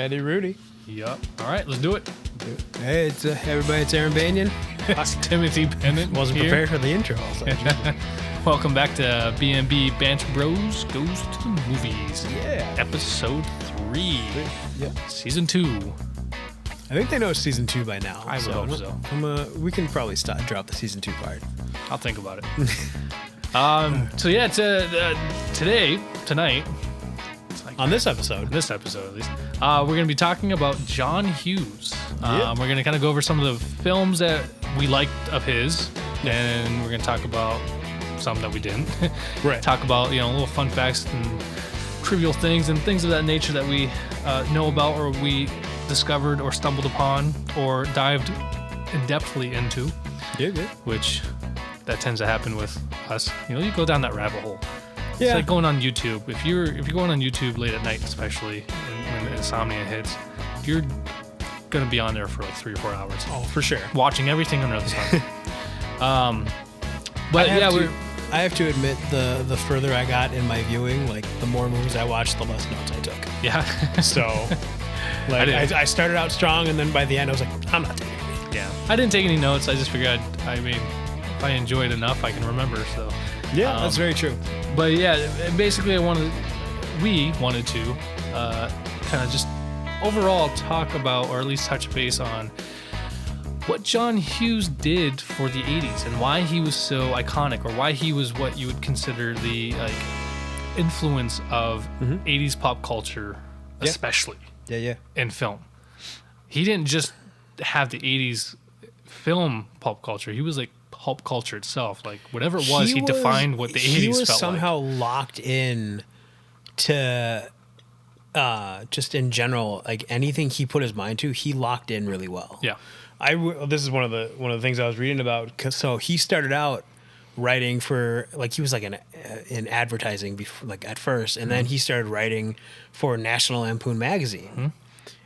Eddie Rudy. Yup. All right, let's do it. Hey, it's everybody. It's Aaron Banyan. It's Timothy Bennett. Wasn't here. prepared for the intro. Welcome back to B&B Banter Bros Goes to the Movies. Yeah. Episode 3. Yep. Season 2. I think they know it's season 2 by now. I would hope so. We can probably drop the season 2 part. I'll think about it. So yeah, tonight. On this episode At least, we're going to be talking about John Hughes. We're going to kind of go over some of the films that we liked of his, and we're going to talk about some that we didn't. Right. Talk about, little fun facts and trivial things and things of that nature that we know about or we discovered or stumbled upon or dived in-depthly into. Yeah, good. Which that tends to happen with us. You go down that rabbit hole. Yeah. It's like going on YouTube. If you're going on YouTube late at night, especially when insomnia hits, you're gonna be on there for like 3 or 4 hours. Oh, for sure. Watching everything under the sun. But I have to admit, the further I got in my viewing, like the more movies I watched, the less notes I took. Yeah. So, like I started out strong, and then by the end, I was like, I'm not taking anything. Yeah. I didn't take any notes. I just figured, if I enjoy it enough, I can remember. So. Yeah, that's very true. But yeah, basically, we wanted to kind of just overall talk about, or at least touch base on, what John Hughes did for the 80s and why he was so iconic, or why he was what you would consider the influence of 80s pop culture, especially in film. He didn't just have the 80s film pop culture. He was like pop culture itself, like whatever it was, he defined what the 80s felt like. He was somehow locked in to just in general, like anything he put his mind to, he locked in really well. Yeah. This is one of the things I was reading about. So he started out writing for, like, he was like in advertising before, like at first, and then he started writing for National Lampoon magazine.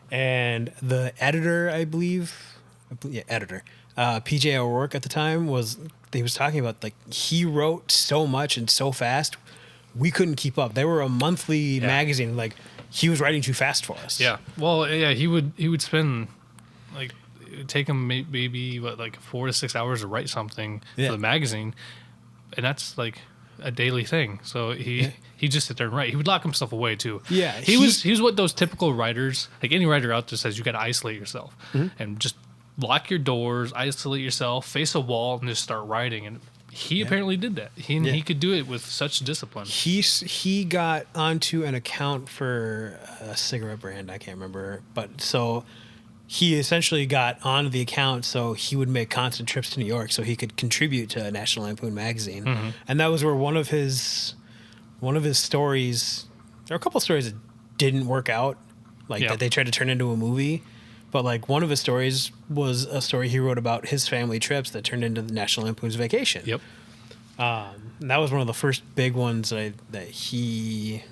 And the editor, I believe, PJ O'Rourke at the time was talking about, like, he wrote so much and so fast, we couldn't keep up. They were a monthly magazine, like he was writing too fast for us. Yeah. Well, yeah, he would spend, like, it would take him maybe 4 to 6 hours to write something for the magazine, and that's like a daily thing. So he just sit there and write. He would lock himself away too. Yeah. He was what those typical writers, like any writer out there, says, you got to isolate yourself and just lock your doors, isolate yourself, face a wall, and just start writing. And he apparently did that. He could do it with such discipline. He got onto an account for a cigarette brand, I can't remember, but so he essentially got onto the account so he would make constant trips to New York so he could contribute to National Lampoon magazine. And that was where one of his stories, there were a couple stories that didn't work out, that they tried to turn into a movie. But like one of his stories was a story he wrote about his family trips that turned into the National Lampoons Vacation. Yep. And that was one of the first big ones that he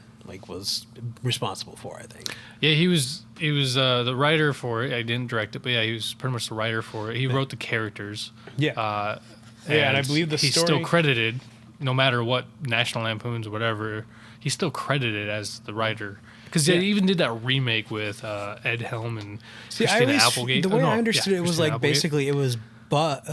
was responsible for, I think. Yeah, he was the writer for it. I didn't direct it, but he was pretty much the writer for it. He wrote the characters. Yeah. And I believe the he's story... still credited, no matter what National Lampoons or whatever. He's still credited as the writer. Because they even did that remake with Ed Helm and Christina Applegate. The way I understood it was Christina basically it was Buck,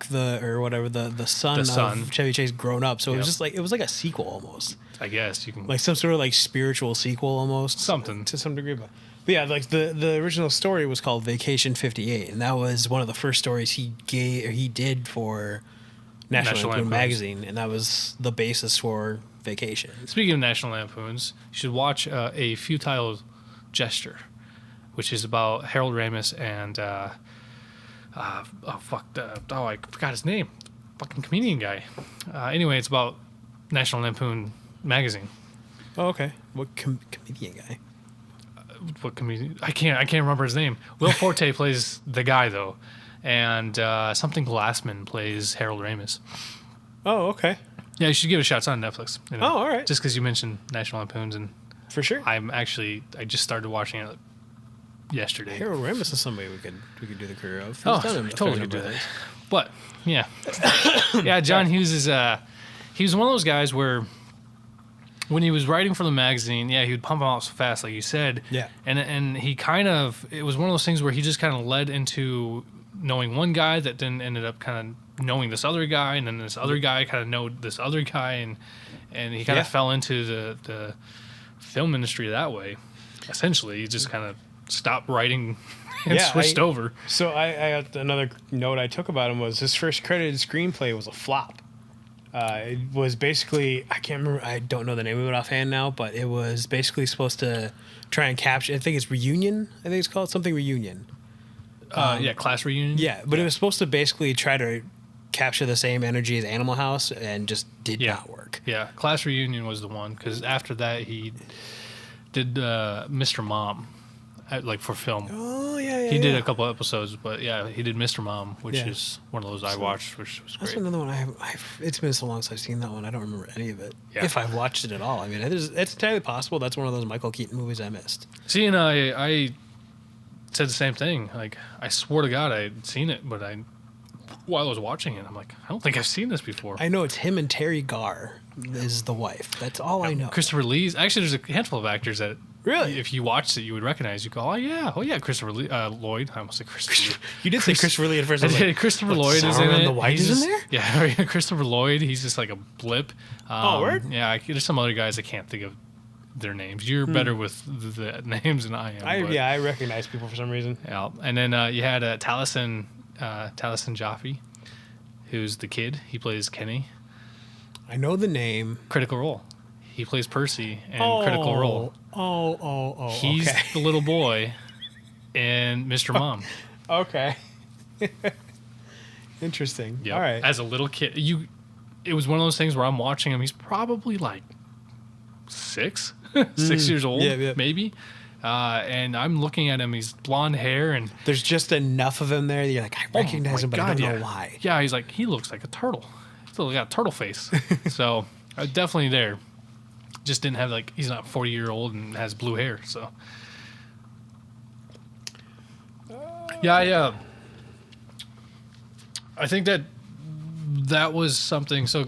the son of Chevy Chase grown up. So it was just it was like a sequel almost. I guess you can, like some sort of spiritual sequel almost. Something to some degree, but yeah, like the original story was called Vacation 58, and that was one of the first stories he did for National Lampoon magazine, and that was the basis for Vacation. Speaking of National Lampoons, you should watch A Futile Gesture, which is about Harold Ramis and I forgot his name, fucking comedian guy. Anyway, it's about National Lampoon magazine. Oh, okay. What comedian guy? What comedian? I can't remember his name. Will Forte plays the guy though, and something Glassman plays Harold Ramis. Oh, okay. Yeah, you should give it a shot. It's on Netflix. Oh, all right. Just because you mentioned National Lampoons, and for sure, I just started watching it yesterday. Harold Ramis is somebody we could do the career of. Totally could do that. But yeah, John Hughes is he was one of those guys where when he was writing for the magazine, he would pump them out so fast, like you said. Yeah. And he kind of, it was one of those things where he just kind of led into knowing one guy that then ended up kind of knowing this other guy, and then this other guy kind of know this other guy, and he kind of fell into the film industry that way. Essentially, he just kind of stopped writing and switched over. So I got another note I took about him was his first credited screenplay was a flop. It was basically, I can't remember, I don't know the name of it offhand now, but it was basically supposed to try and capture, I think it's Reunion, I think it's called, something Reunion. Class Reunion. Yeah, but it was supposed to basically try to capture the same energy as Animal House and just did not work. Yeah, Class Reunion was the one, because after that he did Mr. Mom, like for film. Oh, yeah. He did a couple episodes, but he did Mr. Mom, which is one of those I watched, which was great. That's another one I've it's been so long since I've seen that one. I don't remember any of it. Yeah. If I've watched it at all. I mean, it's entirely possible that's one of those Michael Keaton movies I missed. See, and I said the same thing. Like, I swore to God I'd seen it, but while I was watching it, I'm like, I don't think I've seen this before. I know it's him and Terry Garr is the wife. That's all I know. Christopher Lee's. Actually, there's a handful of actors that really, if you watched it, you would recognize. You go, oh yeah, Christopher Lee, Lloyd. I almost said Christopher. You did say Christopher Lee at first. I did. Christopher Lloyd is in it. The White is in there. Yeah, Christopher Lloyd. He's just like a blip. Word? Yeah, there's some other guys I can't think of their names. You're better with the names than I am. I recognize people for some reason. Yeah, and then you had Taliesin Jaffe, who's the kid. He plays Kenny. I know the name. Critical Role. He plays Percy in Critical Role. Oh. He's the little boy in Mr. Mom. Okay. Interesting. Yep. All right. As a little kid, it was one of those things where I'm watching him. He's probably like 6 years old, maybe. And I'm looking at him. He's blonde hair, and there's just enough of him there that you're like, I recognize him, but I don't know why. Yeah, he looks like a turtle. Still got a turtle face. So definitely there. Just didn't have he's not 40-year-old and has blue hair. So I think that was something. So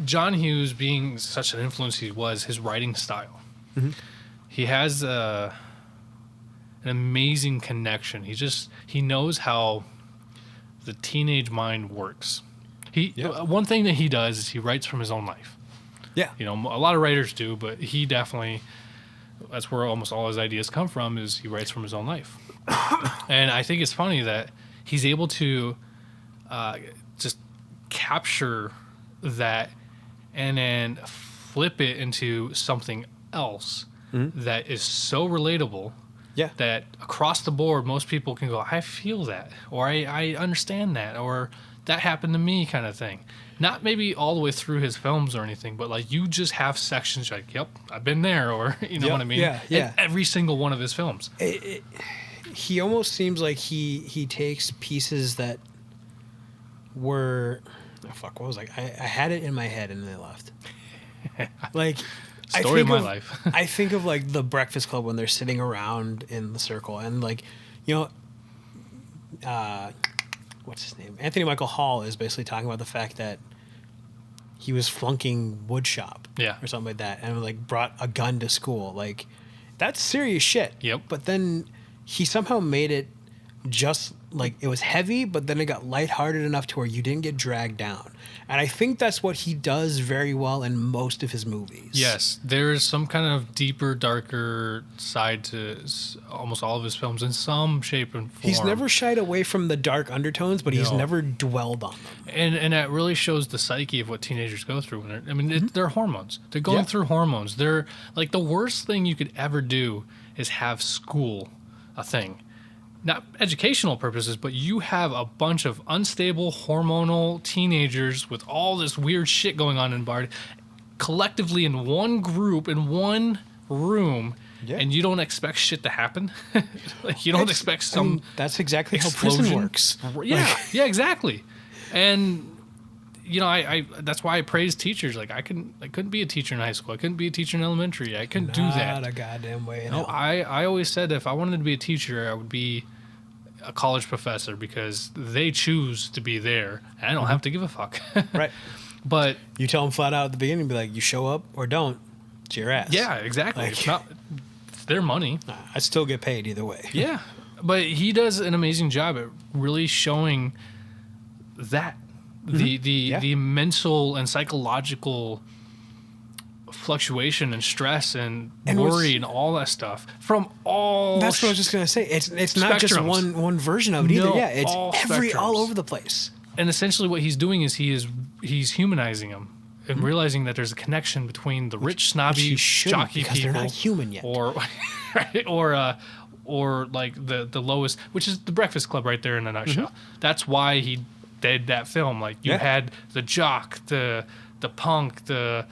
John Hughes, being such an influence he was, his writing style. Mm-hmm. He has an amazing connection. He knows how the teenage mind works. One thing that he does is he writes from his own life. Yeah. A lot of writers do, but he definitely, that's where almost all his ideas come from, is he writes from his own life. And I think it's funny that he's able to just capture that and then flip it into something else that is so relatable that across the board, most people can go, I feel that, or I understand that, or that happened to me, kind of thing. Not maybe all the way through his films or anything, but you just have sections like, yep, I've been there, or you know what I mean? Yeah. In every single one of his films. He almost seems like he takes pieces that were, what was I had it in my head and then I left. Story of my life. I think of the Breakfast Club when they're sitting around in the circle and what's his name? Anthony Michael Hall is basically talking about the fact that he was flunking woodshop or something like that and brought a gun to school. That's serious shit. Yep. But then he somehow made it just it was heavy, but then it got lighthearted enough to where you didn't get dragged down. And I think that's what he does very well in most of his movies. Yes, there's some kind of deeper, darker side to almost all of his films in some shape and form. He's never shied away from the dark undertones, but he's never dwelled on them. And that really shows the psyche of what teenagers go through. They're hormones. They're going through hormones. They're the worst thing you could ever do is have school a thing. Not educational purposes, but you have a bunch of unstable hormonal teenagers with all this weird shit going on in Bard collectively in one group, in one room, and you don't expect shit to happen. You don't expect some that's exactly explosion. How prison works. Yeah, exactly. And I that's why I praise teachers. I couldn't be a teacher in high school. I couldn't be a teacher in elementary. I couldn't do that. Not a goddamn way. No, I always said if I wanted to be a teacher, I would be a college professor because they choose to be there, and I don't have to give a fuck. Right. But you tell them flat out at the beginning, be like, you show up or don't. It's your ass. Yeah, exactly. Like, It's their money. I still get paid either way. Yeah, but he does an amazing job at really showing that the mental and psychological fluctuation and stress and worry and all that stuff from all. That's what I was just gonna say. It's not just one version of it either. Yeah, it's all over the place. And essentially, what he's doing is he's humanizing them and realizing that there's a connection between the rich, snobby, jockey because people, they're not human yet, or like the lowest, which is the Breakfast Club right there in a nutshell. That's why he did that film. Like you had the jock, the punk, the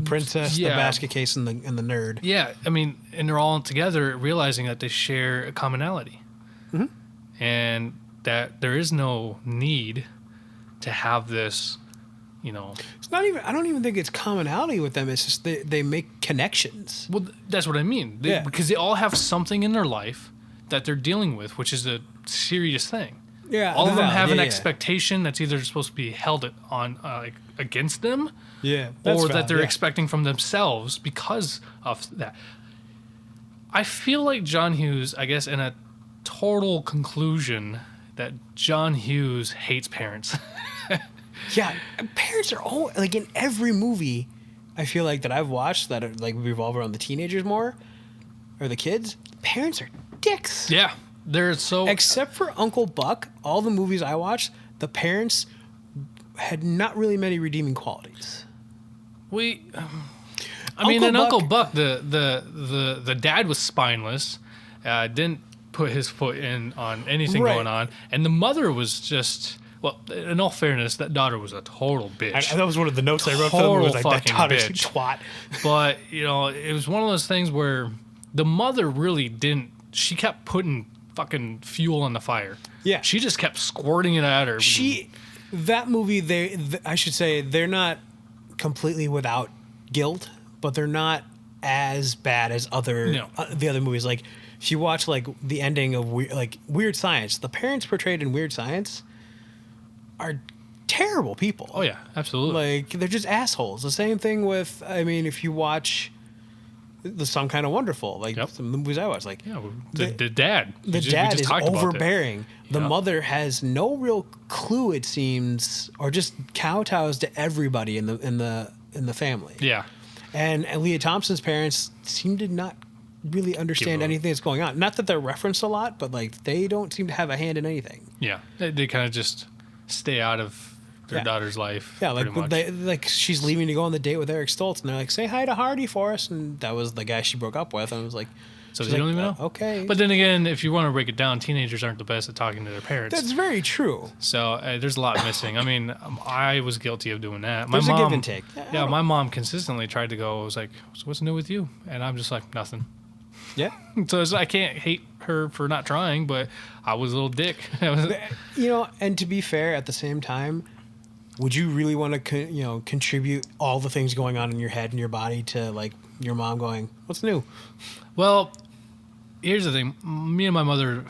princess, the basket case, and the nerd. Yeah, I mean, and they're all together, realizing that they share a commonality, and that there is no need to have this. It's not even. I don't even think it's commonality with them. It's just they make connections. Well, that's what I mean. Because they all have something in their life that they're dealing with, which is a serious thing. Yeah, all of them have an expectation that's either supposed to be held on against them, or that they're expecting from themselves because of that. I feel like John Hughes, I guess, in a total conclusion, that John Hughes hates parents. Yeah, parents are all like in every movie. I feel like that I've watched that are, like revolve around the teenagers more, or the kids. Parents are dicks. Yeah, they're so. Except for Uncle Buck, all the movies I watched, the parents had not really many redeeming qualities. In Uncle Buck, the dad was spineless, didn't put his foot in on anything going on, and the mother was just. Well, in all fairness, that daughter was a total bitch. That was one of the notes I wrote for the movie. Was like, that daughter's a twat. But, it was one of those things where the mother really didn't... She kept putting fucking fuel on the fire. Yeah. She just kept squirting it at her. That movie, I should say, they're not completely without guilt, but they're not as bad as the other movies. Like, if you watch, like, the ending of Weird Science, the parents portrayed in Weird Science are terrible people. Oh, yeah, absolutely. Like, they're just assholes. The same thing with, if you watch Some Kind of Wonderful, like some of the movies I watch, like... Yeah, the dad. The dad is overbearing. The mother has no real clue, it seems, or just kowtows to everybody in the family. Yeah. And Leah Thompson's parents seem to not really understand anything that's going on. Not that they're referenced a lot, but, like, they don't seem to have a hand in anything. Yeah. They kind of just... stay out of their daughter's life. Yeah, like she's leaving to go on the date with Eric Stoltz, and they're like, "Say hi to Hardy for us," and that was the guy she broke up with, and I was like, "So you don't even know?" Okay, but then again, if you want to break it down, teenagers aren't the best at talking to their parents. That's very true. So there's a lot missing. I mean, I was guilty of doing that. There's a give and take. Yeah, my mom consistently tried to go. I was like, "So what's new with you?" And I'm just like, "Nothing." Yeah. So I can't hate her for not trying, but I was a little dick. And to be fair, at the same time, would you really want to, contribute all the things going on in your head and your body to, like, your mom going, "What's new?" Well, here's the thing. Me and my mother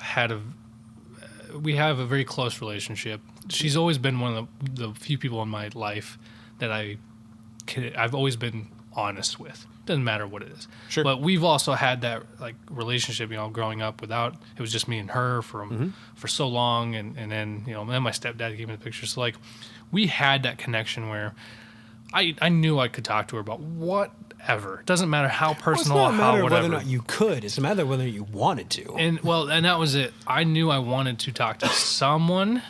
we have a very close relationship. She's always been one of the few people in my life that I've always been honest with. Doesn't matter what it is. Sure. But we've also had that relationship, growing up without, it was just me and her for so long, and then then my stepdad came in the picture. So we had that connection where I knew I could talk to her about whatever. It doesn't matter how personal or how whatever. It's not a matter of whether or not you could. It's a matter of whether you wanted to. And that was it. I knew I wanted to talk to someone,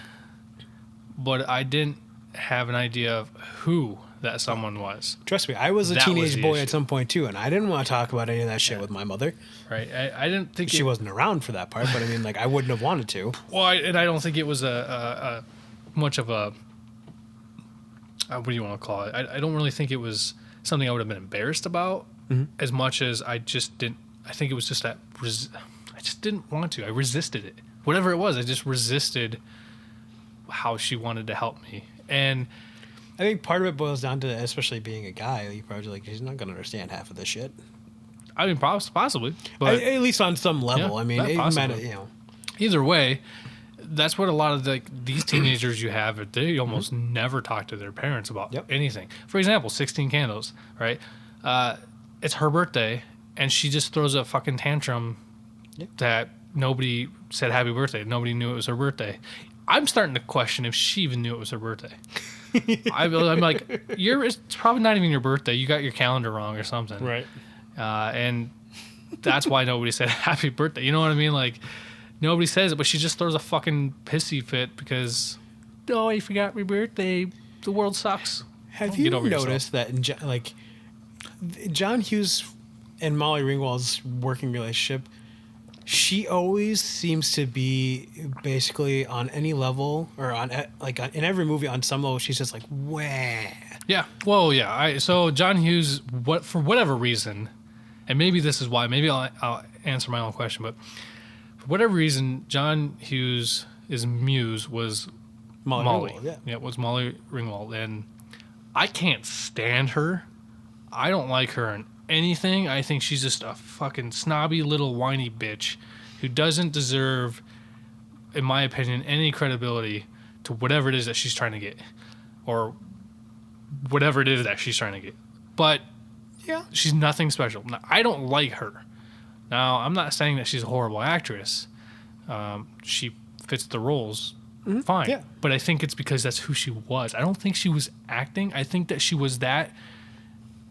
but I didn't have an idea of who that someone was. Trust me, I was a teenage boy at some point too, and I didn't want to talk about any of that shit with my mother. Right. I didn't think she wasn't around for that part, but I wouldn't have wanted to. Well, I don't think it was a much of a what do you want to call it? I don't really think it was something I would have been embarrassed about as much as I just didn't. I think it was just that I just didn't want to. I resisted it. Whatever it was, I just resisted how she wanted to help me. And I think part of it boils down to, especially being a guy, you probably he's not going to understand half of this shit. I mean, possibly, but at least on some level. Either way, that's what a lot of these teenagers you have. They almost never talk to their parents about anything. For example, 16 Candles, right? it's her birthday, and she just throws a fucking tantrum that nobody said happy birthday. Nobody knew it was her birthday. I'm starting to question if she even knew it was her birthday. I'm like, it's probably not even your birthday. You got your calendar wrong or something. Right. And that's why nobody said happy birthday. You know what I mean? Like, nobody says it, but she just throws a fucking pissy fit because, oh, you forgot my birthday. The world sucks. Have you noticed that John Hughes and Molly Ringwald's working relationship, she always seems to be basically on any level or in every movie on some level, she's just like, wah. Yeah. Well, yeah. So John Hughes, for whatever reason, and maybe this is why, maybe I'll answer my own question, but for whatever reason, John Hughes' muse was Molly. Ringwald, yeah. Yeah, it was Molly Ringwald. And I can't stand her. I don't like her in anything. I think she's just a fucking snobby little whiny bitch who doesn't deserve, in my opinion, any credibility to whatever it is that she's trying to get, or whatever it is that she's trying to get. But yeah, she's nothing special. Now, I don't like her. Now, I'm not saying that she's a horrible actress. She fits the roles fine. Yeah. But I think it's because that's who she was. I don't think she was acting. I think that she was that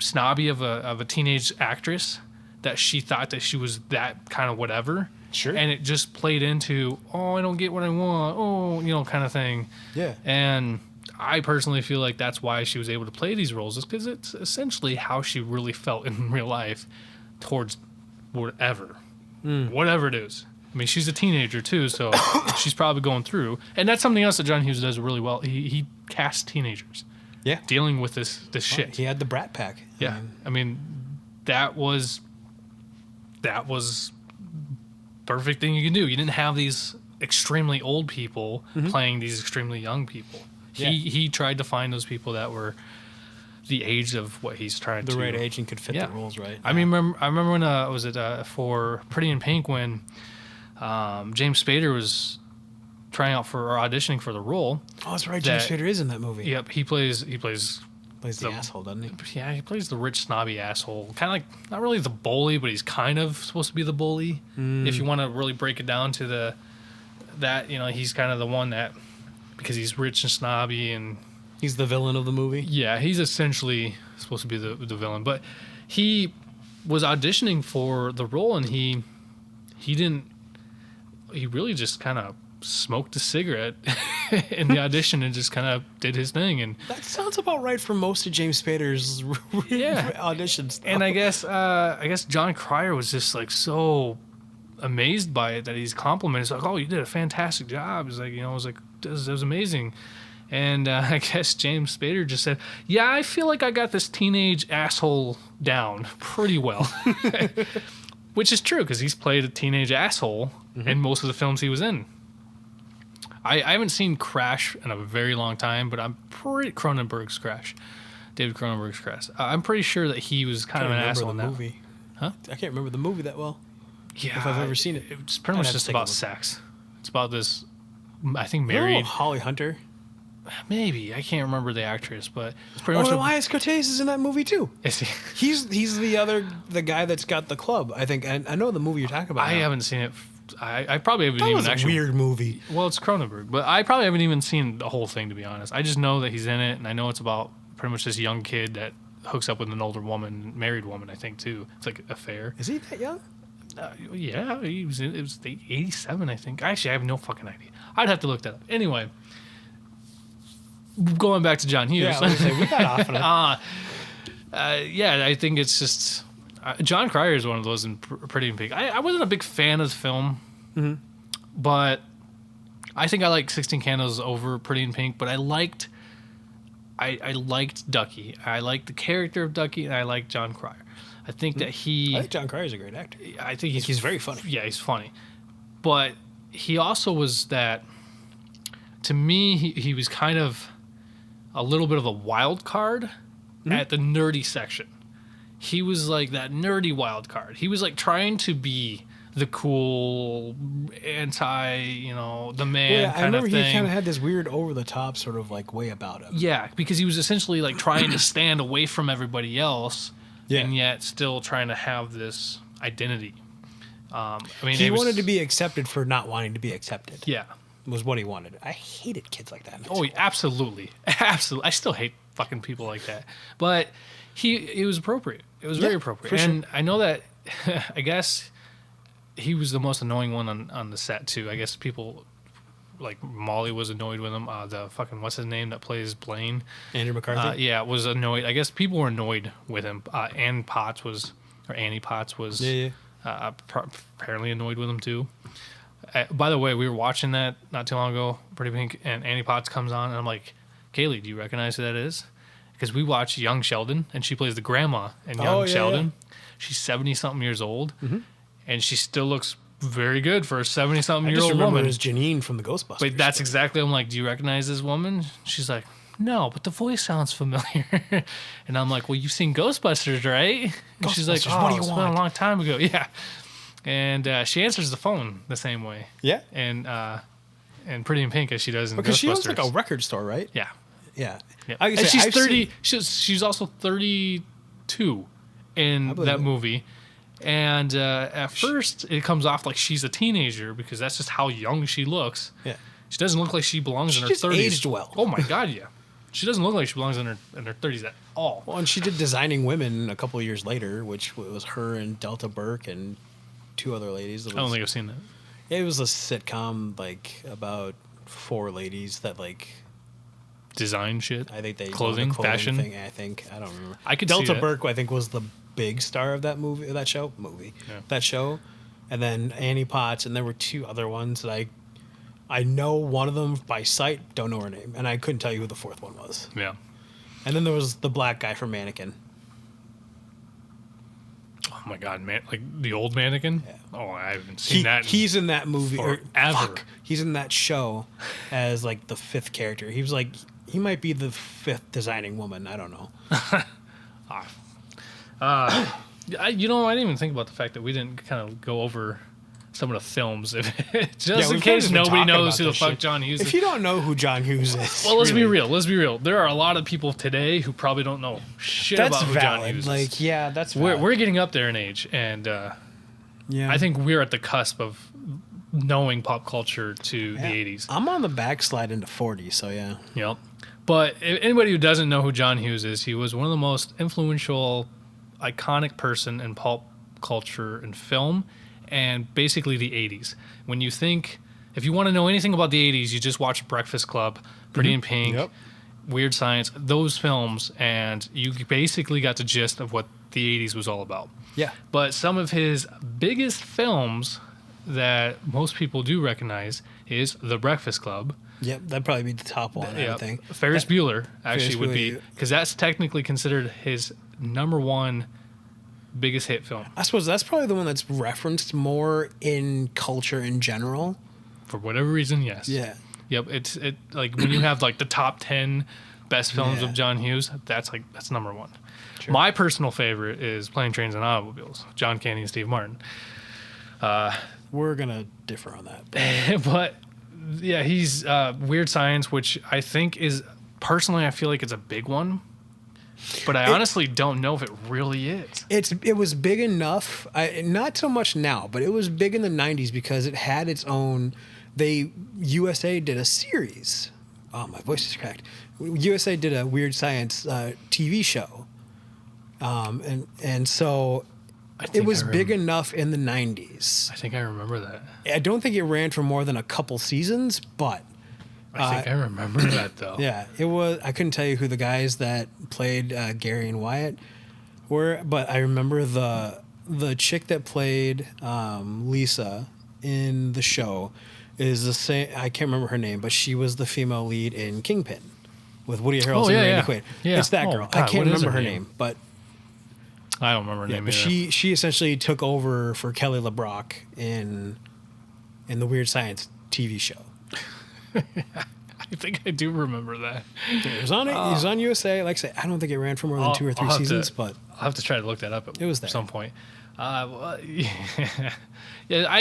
snobby of a teenage actress that she thought that she was that kind of whatever. Sure. And it just played into, oh, I don't get what I want. Oh, kind of thing. Yeah. And I personally feel like that's why she was able to play these roles, is because it's essentially how she really felt in real life towards whatever it is. I mean, she's a teenager too, so she's probably going through. And that's something else that John Hughes does really well. He casts teenagers. Yeah. Dealing with this shit. He had the Brat Pack. Yeah. I mean, that was perfect thing you can do. You didn't have these extremely old people playing these extremely young people. He tried to find those people that were the age of what he's trying to. The right age and could fit the roles, right? I mean, I remember when for Pretty in Pink when James Spader was trying out for or auditioning for the role. Oh, that's right. James Spader is in that movie. Yep, he plays the asshole, doesn't he? Yeah, he plays the rich snobby asshole. Kind of like, not really the bully, but he's kind of supposed to be the bully. If you want to really break it down to he's kind of the one that, because he's rich and snobby and he's the villain of the movie. Yeah, he's essentially supposed to be the villain, but he was auditioning for the role and he really just kind of smoked a cigarette in the audition and just kind of did his thing. And that sounds about right for most of James Spader's auditions. And I guess John Cryer was just like so amazed by it that he's complimented. He's like, "Oh, you did a fantastic job." He's like, it was amazing. And I guess James Spader just said, "Yeah, I feel like I got this teenage asshole down pretty well." Which is true, because he's played a teenage asshole in most of the films he was in. I haven't seen Crash in a very long time, but I'm pretty Cronenberg's Crash. David Cronenberg's Crash. I'm pretty sure that he was kind of an asshole in that movie. Huh? I can't remember the movie that well. Yeah, if I've ever seen it. It's pretty much just about sex. It's about this, I think, married Holly Hunter. Maybe, I can't remember the actress, but it's pretty much. Elias Cotes is in that movie too. Is he? He's the guy that's got the club. I think I know the movie you're talking about. I haven't seen it. I probably haven't that even was actually. A weird movie. Well, it's Cronenberg, but I probably haven't even seen the whole thing, to be honest. I just know that he's in it, and I know it's about pretty much this young kid that hooks up with an older woman, married woman, I think too. It's like an affair. Is he that young? Yeah, he was. It was 87, I think. Actually, I have no fucking idea. I'd have to look that up. Anyway, going back to John Hughes. Yeah, we got off on it. Yeah, I think it's just John Cryer is one of those in Pretty in Pink. I wasn't a big fan of the film, but I think I like 16 Candles over Pretty in Pink. But I liked Ducky. I liked the character of Ducky, and I liked John Cryer. I think that I think John Cryer is a great actor. I think he's very funny. Yeah, he's funny. But he also was that, to me, he was kind of a little bit of a wild card at the nerdy section. He was like that nerdy wild card. He was like trying to be the cool anti, the man kind of thing. I remember he kind of had this weird over-the-top sort of like way about him. Yeah, because he was essentially like trying to stand away from everybody else and yet still trying to have this identity. He wanted to be accepted for not wanting to be accepted. Yeah. Was what he wanted. I hated kids like that. Oh, absolutely. Absolutely. I still hate fucking people like that. But it was appropriate. It was very appropriate. And I know that, I guess he was the most annoying one on the set, too. I guess people, like Molly was annoyed with him. The fucking, what's his name that plays Blaine? Andrew McCarthy? Was annoyed. I guess people were annoyed with him. Annie Potts was apparently annoyed with him, too. By the way, we were watching that not too long ago, Pretty Pink, and Annie Potts comes on, and I'm like, Kaylee, do you recognize who that is? Because we watched Young Sheldon, and she plays the grandma in Young Sheldon. Yeah. She's 70-something years old, and she still looks very good for a 70-something-year-old woman. I just remember it was Janine from the Ghostbusters. But that's exactly, I'm like, do you recognize this woman? She's like, no, but the voice sounds familiar. And I'm like, well, you've seen Ghostbusters, right? And she's like, oh, what do you want? A long time ago. Yeah. And she answers the phone the same way. Yeah. And Pretty in Pink as she does in Ghostbusters. Because she owns like a record store, right? Yeah. Yeah. And she's 30. She's also 32 in that movie. And at first, it comes off like she's a teenager because that's just how young she looks. Yeah. She doesn't look like she belongs in her 30s. She just aged well. Oh, my God, yeah. She doesn't look like she belongs in her 30s at all. Well, and she did Designing Women a couple of years later, which was her and Delta Burke and 2 other ladies. I don't think I've seen that. It was a sitcom like about 4 ladies that like design shit. I think they clothing fashion thing. I don't remember. I could Delta see that. Burke. I think was the big star of that movie, that show, that show, and then Annie Potts, and there were 2 other ones that I know one of them by sight, don't know her name, and I couldn't tell you who the 4th one was. Yeah. And then there was the black guy from Mannequin. Oh my God, man! Like the old Mannequin. Yeah. Oh, I haven't seen that. He's in that movie. Forever. He's in that show as like the 5th character. He was like, he might be the 5th Designing Woman. I don't know. I didn't even think about the fact that we didn't kind of go over some of the films, just in case nobody knows who the fuck John Hughes is. If you don't know who John Hughes is, well, let's be real. There are a lot of people today who probably don't know shit about who John Hughes is. Like, yeah, that's valid. We're getting up there in age, and I think we're at the cusp of knowing pop culture to the 80s. I'm on the backslide into 40, so yeah. Yep. But anybody who doesn't know who John Hughes is, he was one of the most influential, iconic person in pop culture and film, and basically the 80s. When you think, if you want to know anything about the 80s, you just watch Breakfast Club, Pretty in Pink, Weird Science, those films, and you basically got the gist of what the 80s was all about. Yeah. But some of his biggest films that most people do recognize is The Breakfast Club. Yep, that'd probably be the top one, I would think. Ferris Bueller actually would be, because that's technically considered his number 1 biggest hit film. I suppose that's probably the one that's referenced more in culture in general. For whatever reason, yes. Yeah. Yep. It's like when you have like the top 10 best films of John Hughes, that's number 1. Sure. My personal favorite is Plane, Trains, and Automobiles, John Candy and Steve Martin. We're gonna differ on that. But yeah, he's Weird Science, which I think is personally, I feel like it's a big one. But I honestly don't know if it really is. It was big enough, not so much now, but it was big in the 90s because it had its own. USA did a series. Oh, my voice is cracked. USA did a Weird Science TV show, and so it was big enough in the 90s. I think I remember that. I don't think it ran for more than a couple seasons, but. I think I remember that, though. Yeah, it was. I couldn't tell you who the guys that played Gary and Wyatt were, but I remember the chick that played Lisa in the show is the same. I can't remember her name, but she was the female lead in Kingpin with Woody Harrelson and Randy Quaid. Yeah. It's that girl. God, I can't remember her name, but I don't remember her name but either. she essentially took over for Kelly LeBrock in the Weird Science TV show. I think I do remember that. It was on it. He was on USA. Like I say, I don't think it ran for more than 2 or 3 seasons, but I'll have to try to look that up at some point. I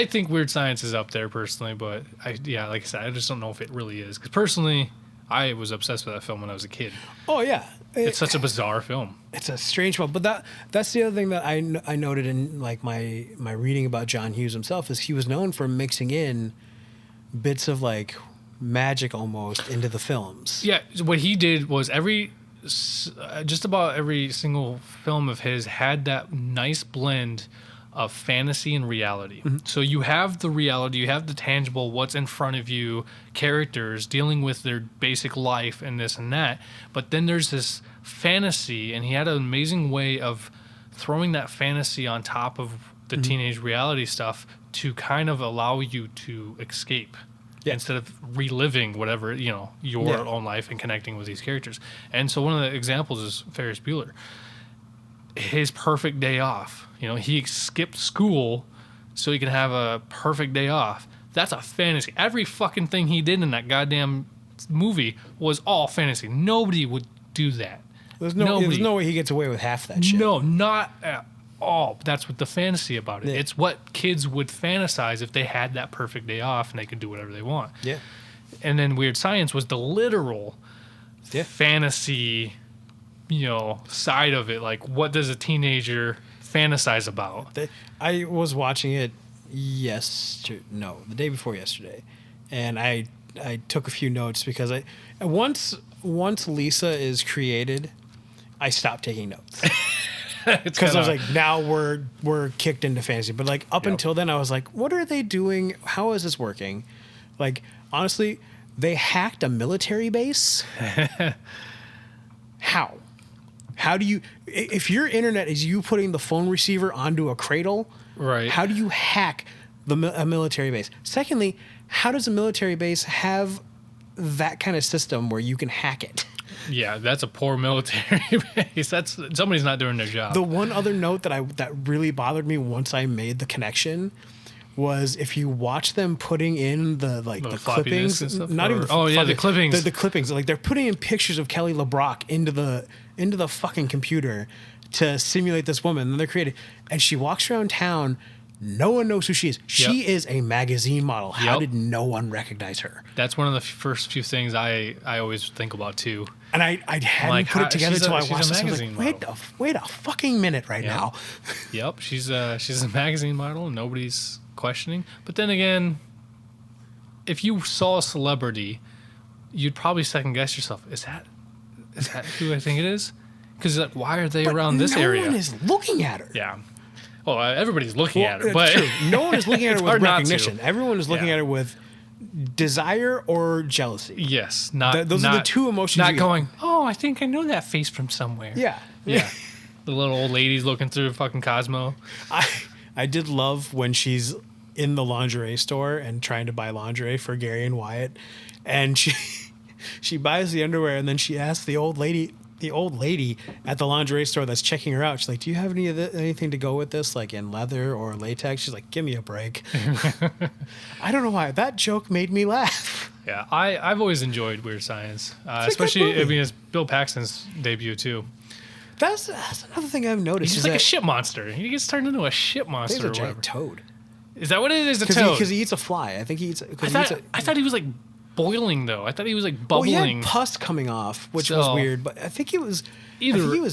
think Weird Science is up there personally, but like I said, I just don't know if it really is. Because personally, I was obsessed with that film when I was a kid. Oh yeah, It's such a bizarre film. It's a strange one, but that's the other thing that I noted in like my reading about John Hughes himself is he was known for mixing in bits of like magic almost into the films. Yeah, what he did was just about every single film of his had that nice blend of fantasy and reality. Mm-hmm. So you have the reality, you have the tangible, what's in front of you, characters dealing with their basic life and this and that. But then there's this fantasy, and he had an amazing way of throwing that fantasy on top of the teenage reality stuff to kind of allow you to escape. Yeah. Instead of reliving whatever, your own life and connecting with these characters. And so one of the examples is Ferris Bueller. His perfect day off. He skipped school so he could have a perfect day off. That's a fantasy. Every fucking thing he did in that goddamn movie was all fantasy. Nobody would do that. There's no way he gets away with half that shit. No, not at all. That's what the fantasy about it. Yeah. It's what kids would fantasize if they had that perfect day off and they could do whatever they want. Yeah. And then Weird Science was the literal fantasy, side of it. Like, what does a teenager fantasize about? I was watching it the day before yesterday, and I took a few notes because once Lisa is created, I stopped taking notes. Because I was like, now we're kicked into fantasy. But like up until then, I was like, what are they doing? How is this working? Like, honestly, they hacked a military base. How? How do you, if your internet is you putting the phone receiver onto a cradle, right? How do you hack a military base? Secondly, how does a military base have that kind of system where you can hack it? Yeah, that's a poor military base. That's somebody's not doing their job. The one other note that really bothered me once I made the connection was if you watch them putting in the clippings, and stuff, not even the clippings. The clippings, like they're putting in pictures of Kelly LeBrock into the fucking computer to simulate this woman. And then they're created, and she walks around town. No one knows who she is. She is a magazine model. How did no one recognize her? That's one of the first few things I always think about too. And I hadn't put it together until I watched this. I was like, wait a fucking minute now. Yep, she's a magazine model and nobody's questioning. But then again, if you saw a celebrity, you'd probably second guess yourself. Is that who I think it is? Because why are they around this area? No one is looking at her. Yeah. Well, everybody's looking at her, but true. No one is looking at her with recognition. Everyone is looking at her with desire or jealousy. Yes, those are the two emotions. Not going, oh, I think I know that face from somewhere. Yeah. The little old lady's looking through fucking Cosmo. I did love when she's in the lingerie store and trying to buy lingerie for Gary and Wyatt, and she buys the underwear, and then she asks the old lady at the lingerie store that's checking her out. She's like, do you have anything to go with this, like in leather or latex? She's like, give me a break. I don't know why. That joke made me laugh. Yeah, I've always enjoyed Weird Science, especially it's Bill Paxton's debut too. That's another thing I've noticed. He's like a shit monster. He gets turned into a shit monster. He's a giant toad. Is that what it is? A toad? Because he eats a fly. I think he eats. I thought he was like boiling though. I thought he was like bubbling. Well, he had pus coming off, which was weird. But I think he was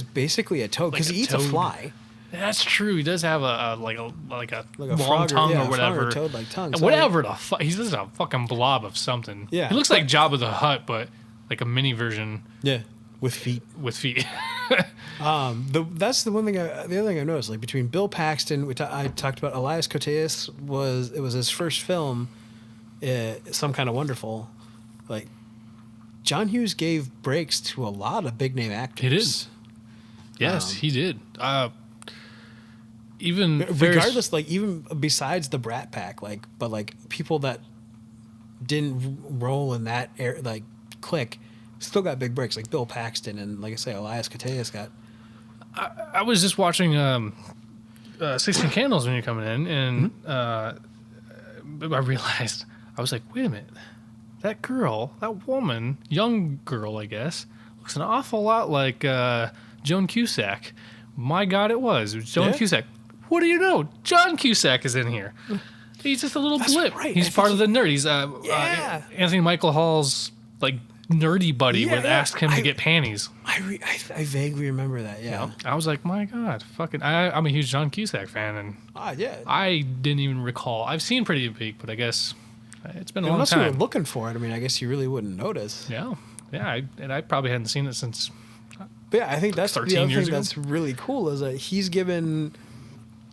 basically a toad because he eats a fly. That's true. He does have a long frog tongue or whatever. Toad-like tongue. Whatever the fuck. He's just a fucking blob of something. Yeah. He looks like Jabba the Hutt, but like a mini version. Yeah. With feet. That's the one thing. The other thing I noticed, like between Bill Paxton, I talked about Elias Koteas was his first film, Some Kind of Wonderful. Like John Hughes gave breaks to a lot of big name actors. He did. Yes, he did. Even regardless, like even besides the Brat Pack, but people that didn't roll in that clique still got big breaks, like Bill Paxton and, like I say, Elias Koteas got. I was just watching 16 Candles when you're coming in, and I realized, I was like, wait a minute. That woman, young girl, I guess, looks an awful lot like Joan Cusack. My God, it was Joan Cusack. What do you know? John Cusack is in here. He's just a little blip. Right. He's part of the nerd. He's Anthony Michael Hall's nerdy buddy Yeah, would yeah. ask him to get panties. I vaguely remember that. Yeah. I was like, my God, fucking. I'm a huge John Cusack fan, and Yeah. I didn't even recall. I've seen Pretty in Pink, but I guess it's been a long Unless you were time. looking for it, I mean, I guess you really wouldn't notice. Yeah. I probably hadn't seen it since. But yeah, I think that's the 13 other years thing ago. that's really cool is that he's given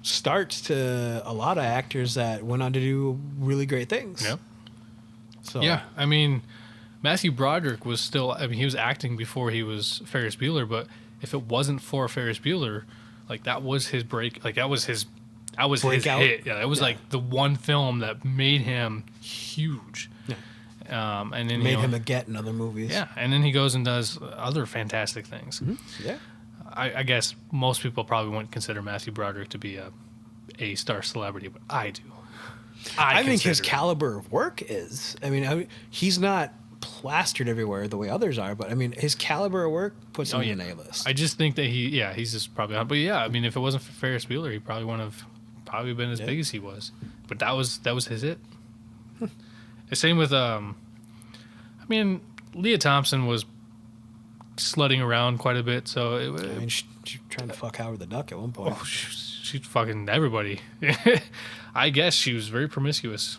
starts to a lot of actors that went on to do really great things. Yeah. So Yeah, I mean, Matthew Broderick was still. I mean, he was acting before he was Ferris Bueller, but if it wasn't for Ferris Bueller, like that was his break. Like that was his Breakout? hit. Yeah, it was like the one film that made him huge. Yeah. And then made him a get in other movies. Yeah, and then he goes and does other fantastic things. Mm-hmm. Yeah. I guess most people probably wouldn't consider Matthew Broderick to be a star celebrity, but I do. I think his consider him. caliber of work is. I mean, he's not plastered everywhere the way others are, but I mean, his caliber of work puts him in an A-list. I just think that he's just probably on. But yeah, I mean, if it wasn't for Ferris Bueller, he probably wouldn't have been as big as he was. But that was his hit. The same with I mean, Leah Thompson was slutting around quite a bit, so I mean, she trying to fuck Howard the Duck at one point. oh, she's fucking everybody. I guess she was very promiscuous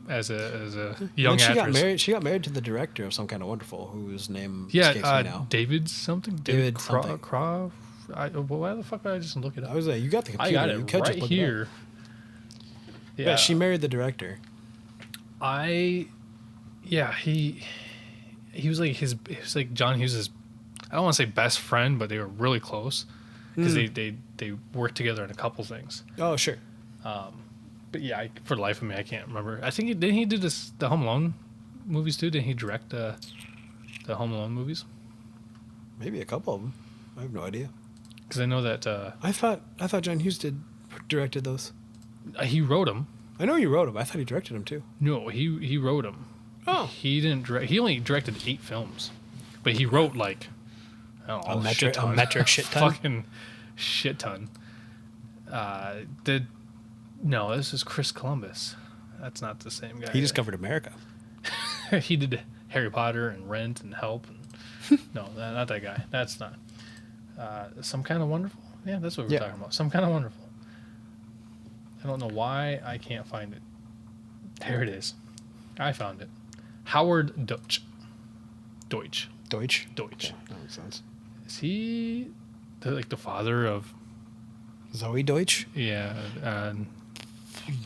as a young Then actress. she got married to the director of Some Kind of Wonderful, whose name Yeah, escapes me now. David something. David something. Why the fuck did I just look it up? I was like, you got the I computer. got You it could right just look it up. here. Yeah, she married the director. He was like John Hughes' I don't want to say best friend, but they were really close because they worked together in a couple things. Oh, sure. But yeah, for the life of me, I can't remember. I think didn't he do the Home Alone movies too? Didn't he direct the Home Alone movies? Maybe a couple of them. I have no idea. Because I know that I thought John Hughes directed those. he wrote them. I know you wrote them. I thought he directed them too. No, he wrote them. Oh. He didn't direct. He only directed 8 films, but he wrote like I don't know, A metric shit ton? fucking shit ton. No, this is Chris Columbus. That's not the same guy. He discovered America. He did Harry Potter and Rent and Help. And, no, not that guy. That's not. Some Kind of Wonderful. Yeah, that's what we're talking about. Some Kind of Wonderful. I don't know why I can't find it. There it is. I found it. Howard Deutsch. Deutsch. Deutsch. Yeah, that makes sense. Is he the father of? Zoe Deutsch? Yeah.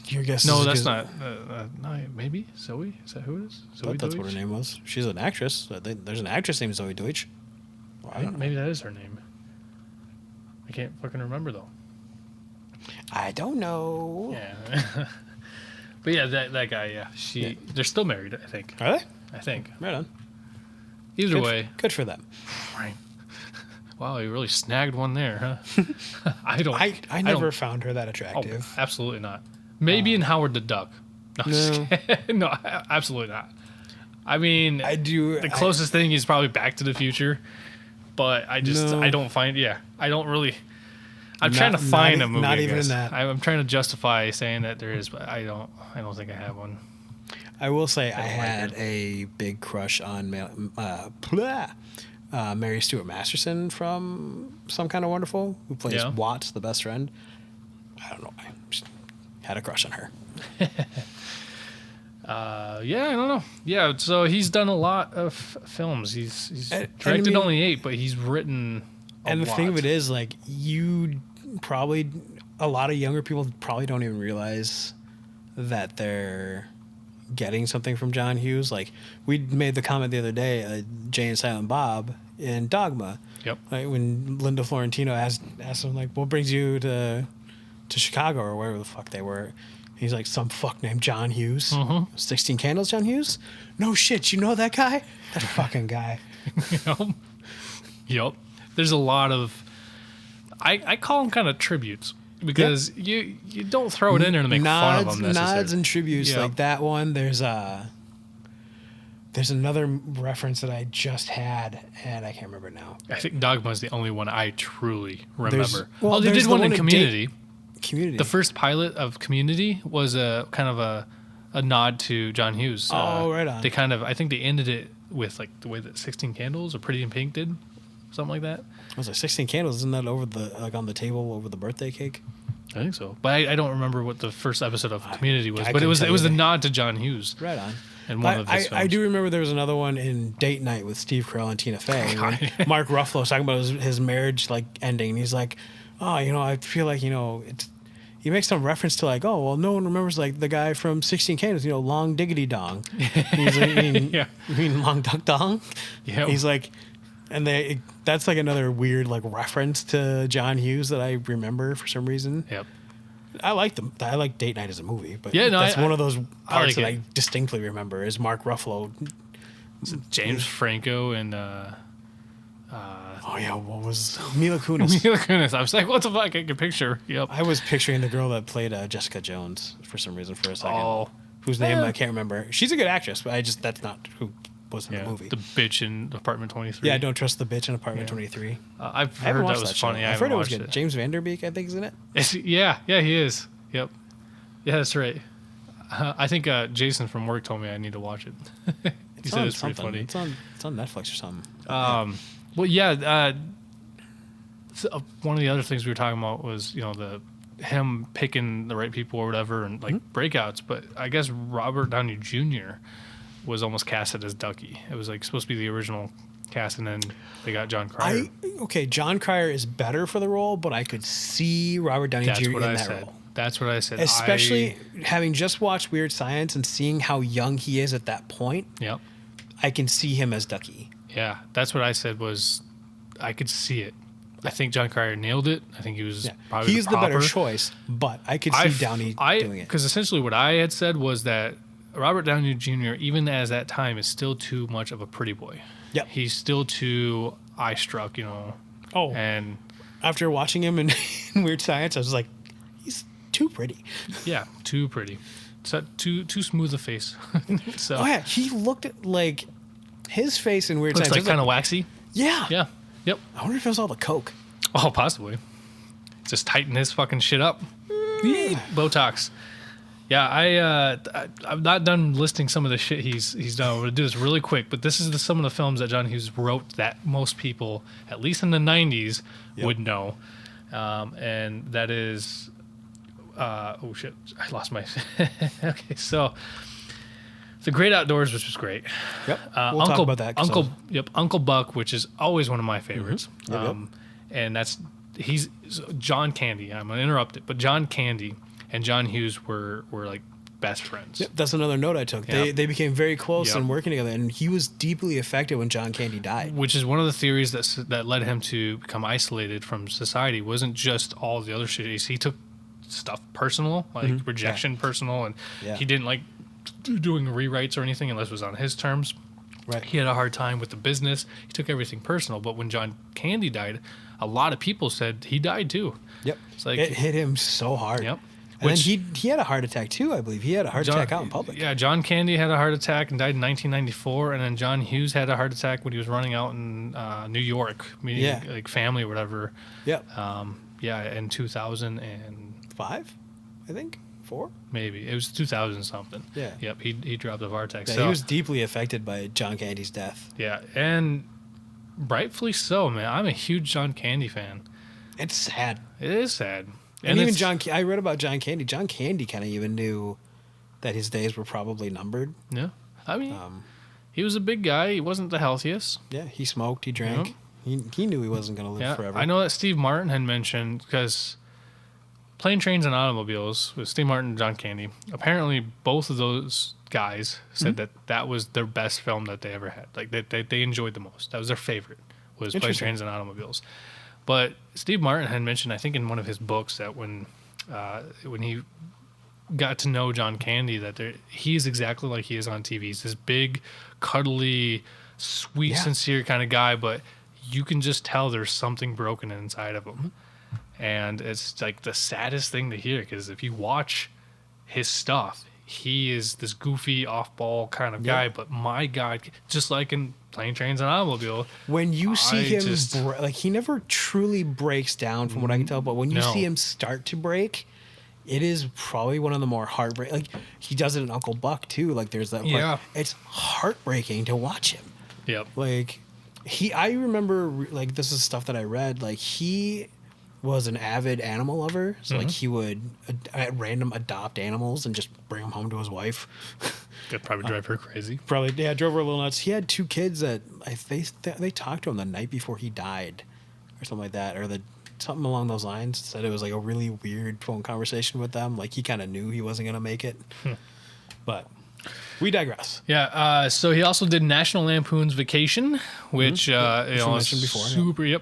Your guess No, is that's good. not. No, maybe Zoe. Is that who it is? Zoe That's what her Deutsch? name was. She's an actress. There's an actress named Zoe Deutsch. Well, I don't know. Maybe that is her name. I can't fucking remember though. I don't know. Yeah. But yeah, that guy. Yeah, they're still married. I think. Are they? I think. Right on. Either way. Good for them. Right. Wow, you really snagged one there, huh? I don't. I never found her that attractive. Oh, absolutely not. Maybe in Howard the Duck. No, just kidding. No, absolutely not. I mean, I do. The closest thing is probably Back to the Future, but I don't find. Yeah, I don't really. I'm trying to find a movie. Not I even guess. in that. I'm trying to justify saying that there is, but I don't think I have one. I will say I had a big crush on Mary Stuart Masterson from Some Kind of Wonderful, who plays Watts, the best friend. I don't know. I just had a crush on her. Yeah, I don't know. Yeah, so he's done a lot of films. He's directed only 8, but he's written a lot. And the thing of it is, like, a lot of younger people probably don't even realize that they're getting something from John Hughes. Like, we made the comment the other day, Jay and Silent Bob in Dogma. Yep. Like, when Linda Florentino asked him, like, what brings you to Chicago or wherever the fuck they were? He's like, some fuck named John Hughes. 16 Candles, John Hughes? No shit, you know that guy? That fucking guy. Yep. There's a lot of... I call them kind of tributes. Because you don't throw it in there to make fun of them necessarily. Nods and tributes like that one. There's another reference that I just had, and I can't remember now. I think Dogma is the only one I truly remember. They there's did the one in in Community. Community. The first pilot of Community was a kind of a nod to John Hughes. Right on. They kind of, I think they ended it with like the way that 16 Candles or Pretty in Pink did, something like that. Was it 16 Candles? Isn't that over on the table over the birthday cake? I think so, but I don't remember what the first episode of Community was. I But it was couldn't a nod to John Hughes. Right on. And one of his films. I do remember there was another one in Date Night with Steve Carell and Tina Fey. When Mark Ruffalo was talking about his marriage like ending. And he's like, oh, I feel like he makes some reference to like, oh well, no one remembers like the guy from 16 Candles, Long Diggity Dong. He's like, you mean Long Duck Dong? Yeah. He's like, and that's like another weird like reference to John Hughes that I remember for some reason. Yep. I like them. I like Date Night as a movie, but that's one of those parts that I distinctly remember is Mark Ruffalo. James Franco and what was Mila Kunis? Mila Kunis. I was like, what the fuck? I can picture. Yep. I was picturing the girl that played Jessica Jones for some reason for a second. Oh. Whose name I can't remember. She's a good actress, but that's not who was in the movie. The bitch in Apartment 23. Yeah, I don't trust the bitch in Apartment 23. I've heard that was funny. I've heard it was good. James Vanderbeek, I think, is in it. Yeah, he is. Yep. Yeah, that's right. I think Jason from work told me I need to watch it. He said it's pretty funny. It's on Netflix or something. Well, yeah. One of the other things we were talking about was him picking the right people or whatever and like breakouts. But I guess Robert Downey Jr. was almost casted as Ducky. It was like supposed to be the original cast, and then they got John Cryer. John Cryer is better for the role, but I could see Robert Downey Jr. in that role. That's what I said. Especially having just watched Weird Science and seeing how young he is at that point. Yep. I can see him as Ducky. Yeah, that's what I said was I could see it. I think John Cryer nailed it. I think he was probably the better choice, but I could see Downey doing it. Because essentially what I had said was that Robert Downey Jr., even as that time, is still too much of a pretty boy. Yep. He's still too eye-struck, Oh. And after watching him in Weird Science, I was like, he's too pretty. Yeah, too pretty. So too smooth a face. So. Oh, yeah. He looked like his face in Weird Science. Looks like kind of waxy. Yeah. Yeah. Yep. I wonder if it was all the coke. Oh, possibly. Just tighten his fucking shit up. Botox. Yeah, I'm not done listing some of the shit he's done. I'm going to do this really quick, but this is some of the films that John Hughes wrote that most people, at least in the 90s, would know. And that is... oh, shit. I lost my... Okay, so... The Great Outdoors, which was great. Yep. We'll talk about that. Uncle Buck, which is always one of my favorites. Mm-hmm. And he's John Candy. I'm going to interrupt it, but John Candy and John Hughes were like best friends. Yep, that's another note I took. Yep. They became very close and working together, and he was deeply affected when John Candy died. Which is one of the theories that led him to become isolated from society. It wasn't just all the other shit. He took stuff personal, like rejection personal, and he didn't like doing rewrites or anything unless it was on his terms. Right. He had a hard time with the business. He took everything personal. But when John Candy died, a lot of people said he died too. Yep. It's like, it hit him so hard. Yep. And then he had a heart attack too, I believe. He had a heart attack out in public. Yeah, John Candy had a heart attack and died in 1994. And then John Hughes had a heart attack when he was running out in New York, meeting like family or whatever. Yep. In 2005, I think. 4? Maybe. It was 2000 something. Yeah. Yep, he dropped a heart attack. Yeah, so, he was deeply affected by John Candy's death. Yeah, and rightfully so, man. I'm a huge John Candy fan. It's sad. It is sad. And even I read about John Candy. John Candy kind of even knew that his days were probably numbered. Yeah. I mean, he was a big guy. He wasn't the healthiest. Yeah, he smoked, he drank. Yep. He knew he wasn't going to live forever. I know that Steve Martin had mentioned, because Plane, Trains, and Automobiles with Steve Martin and John Candy, apparently both of those guys said that was their best film that they ever had. Like, they enjoyed the most. That was their favorite, was Plane, Trains, and Automobiles. But Steve Martin had mentioned, I think in one of his books, that when he got to know John Candy, that he's exactly like he is on TV. He's this big, cuddly, sweet, sincere kind of guy, but you can just tell there's something broken inside of him. And it's like the saddest thing to hear, because if you watch his stuff, he is this goofy, off-ball kind of guy. But my God, just like in Plane, Trains, and Automobile, when you see him, like, he never truly breaks down, from what I can tell. But when you see him start to break, it is probably one of the more heartbreaking. Like, he does it in Uncle Buck too. Like, there's that. It's heartbreaking to watch him. Yep. Like, I remember, like, this is stuff that I read. Like, he was an avid animal lover. So, like, he would at random adopt animals and just bring them home to his wife. That'd probably drive her crazy. Probably, yeah, drove her a little nuts. He had 2 kids that they talked to him the night before he died or something like that. Or something along those lines. Said it was, like, a really weird phone conversation with them. Like, he kind of knew he wasn't going to make it. But we digress. Yeah. So he also did National Lampoons Vacation, which you know, mentioned before,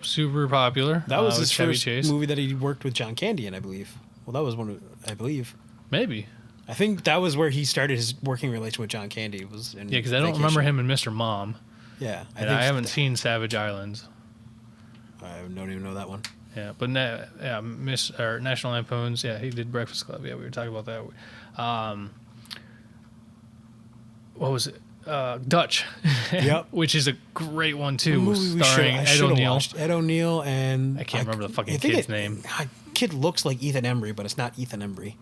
super popular. That was his Chevy first Chase. movie that he worked with John Candy in, I believe. Well, that was one of, I believe. Maybe. I think that was where he started his working relation with John Candy. Was in Yeah, because I don't remember him in Mr. Mom. Yeah, I haven't seen Savage Islands. I don't even know that one. Yeah, but National Lampoons. Yeah, he did Breakfast Club. Yeah, we were talking about that. What was it? Dutch. Yep. Which is a great one too, starring Ed O'Neill. Ed O'Neill and I can't remember the fucking kid's name. Kid looks like Ethan Embry, but it's not Ethan Embry.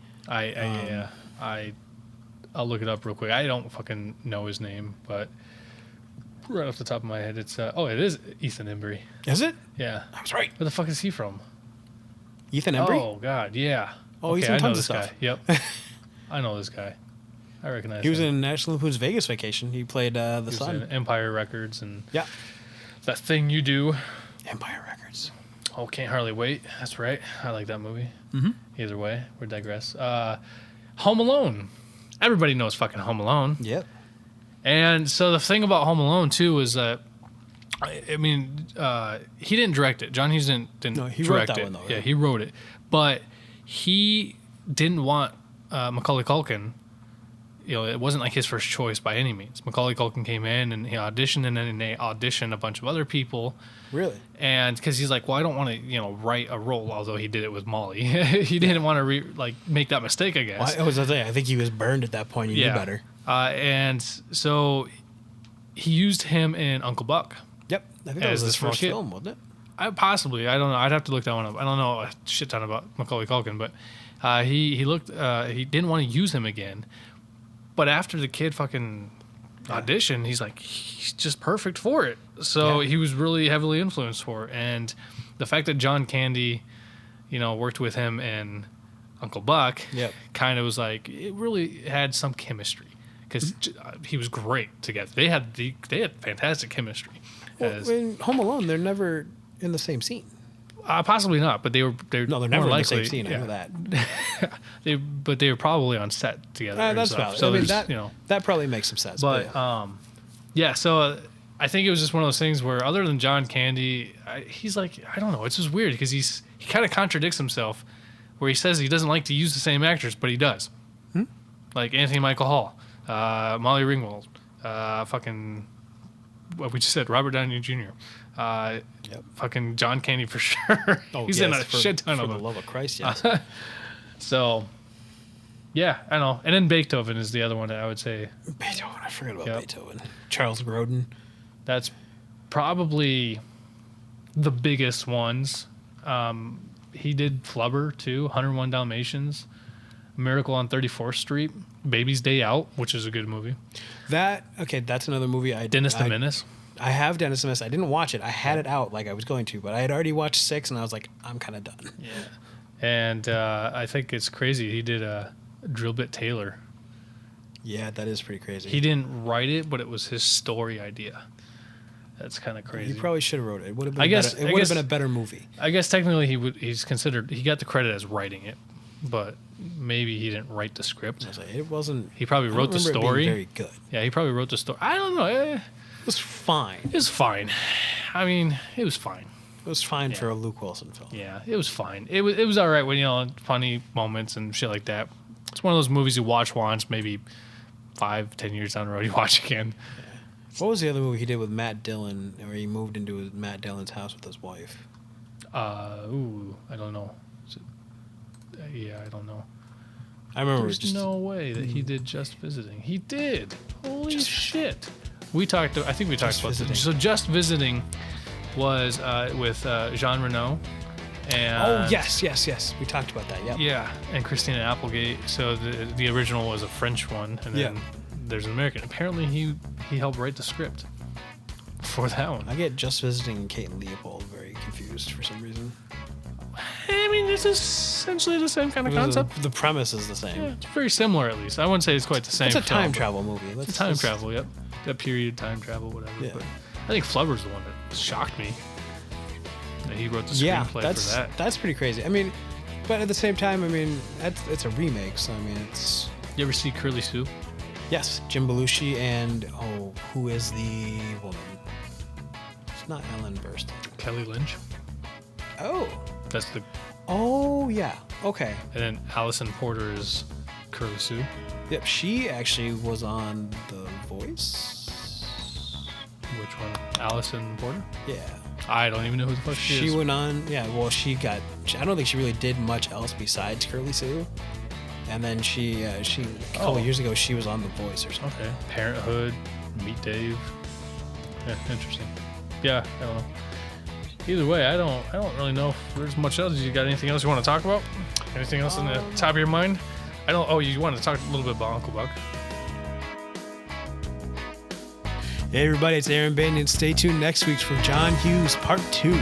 I'll look it up real quick. I don't fucking know his name, but right off the top of my head, it's it is Ethan Embry. Is it? Yeah, I was right. Where the fuck is he from? Ethan Embry? Oh God, yeah. Oh, he's in tons of stuff. Guy. Yep, I know this guy. I recognize. He was him. in National Lampoon's Vegas Vacation. He played the son. Was in Empire Records and yeah, That Thing You Do. Empire Records. Oh, Can't Hardly Wait. That's right. I like that movie. Mm-hmm. Either way, we digress. Home Alone. Everybody knows fucking Home Alone. Yep. And so the thing about Home Alone too is that, I mean, he didn't direct it. John Hughes didn't he direct wrote that it. one though. Yeah, he wrote it, but he didn't want Macaulay Culkin. You know, it wasn't like his first choice by any means. Macaulay Culkin came in and he auditioned, and then they auditioned a bunch of other people. Really? And because he's like, well, I don't want to, write a role. Although he did it with Molly, he didn't want to make that mistake. I guess. Well, I think he was burned at that point. He knew better. And so he used him in Uncle Buck. Yep, I think that was his first kid. film, wasn't it? Possibly, I don't know. I'd have to look that one up. I don't know a shit ton about Macaulay Culkin, but he didn't want to use him again. But after the kid fucking auditioned, he's like, he's just perfect for it. So he was really heavily influenced for it. And the fact that John Candy, worked with him in Uncle Buck, kind of was like, it really had some chemistry because he was great together. They had fantastic chemistry. Well, in Home Alone, they're never in the same scene. Possibly not, but they're never more in likely, the same scene. I know that. But they were probably on set together. That's valid. So that probably makes some sense. But so I think it was just one of those things where, other than John Candy, he's like, I don't know, it's just weird because he kind of contradicts himself, where he says he doesn't like to use the same actors, but he does. Like Anthony Michael Hall, Molly Ringwald, fucking what we just said, Robert Downey Jr. Fucking John Candy for sure. He's in a shit ton of them. For the love of Christ, yes. So, yeah, I know. And then Beethoven is the other one that I would say. Beethoven, I forgot about Beethoven. Charles Grodin. That's probably the biggest ones. He did Flubber too, 101 Dalmatians, Miracle on 34th Street, Baby's Day Out, which is a good movie. That's another movie Dennis the Menace. I have Dennis the Menace. I didn't watch it. I had it out like I was going to, but I had already watched 6, and I was like, I'm kind of done. Yeah. And I think it's crazy. He did Drill Bit Taylor. Yeah, that is pretty crazy. He didn't write it, but it was his story idea. That's kind of crazy. He probably should have wrote it. It would have been. It would have been a better movie. I guess technically he got the credit as writing it, but maybe he didn't write the script. It wasn't. He probably wrote the story. Very good. Yeah, he probably wrote the story. I don't know. It was fine. It was fine. I mean, it was fine. It was fine for a Luke Wilson film. Yeah, it was fine. It was all right when funny moments and shit like that. It's one of those movies you watch once, maybe 5-10 years down the road you watch again. Yeah. What was the other movie he did with Matt Dillon, where he moved into Matt Dillon's house with his wife? I don't know. I don't know. I remember. There's no way that he did Just Visiting. He did. Holy shit. I think we talked about this. So Just Visiting was with Jean Reno. And yes. We talked about that, yeah. Yeah, and Christina Applegate. So the original was a French one, and then there's an American. Apparently he helped write the script before that one. I get Just Visiting Kate and Leopold very confused for some reason. I mean, this is essentially the same kind of concept. The premise is the same. Yeah, it's very similar, at least. I wouldn't say it's quite the same. It's a time film, travel movie. It's a time travel, yep. That period, time travel, whatever. Yeah. But I think Flubber's the one that shocked me. That he wrote the screenplay for that. That's pretty crazy. I mean, but at the same time, I mean, it's a remake, so I mean, it's... You ever see Curly Sue? Yes, Jim Belushi and, who is the woman? It's not Ellen Burstyn. Kelly Lynch. Oh. That's the... Oh, yeah. Okay. And then Allison Porter is Curly Sue. Yep, she actually was on The Voice. Which one? Allison Porter? Yeah. I don't even know who the fuck she is. She went on, yeah, well, I don't think she really did much else besides Curly Sue. And then she a couple years ago, she was on The Voice or something. Okay. Parenthood, Meet Dave. Yeah, interesting. Yeah, I don't know. Either way, I don't really know if there's much else. You got anything else you want to talk about? Anything else in the top of your mind? You wanted to talk a little bit about Uncle Buck. Hey everybody, it's Aaron Banyan. Stay tuned next week for John Hughes Part 2.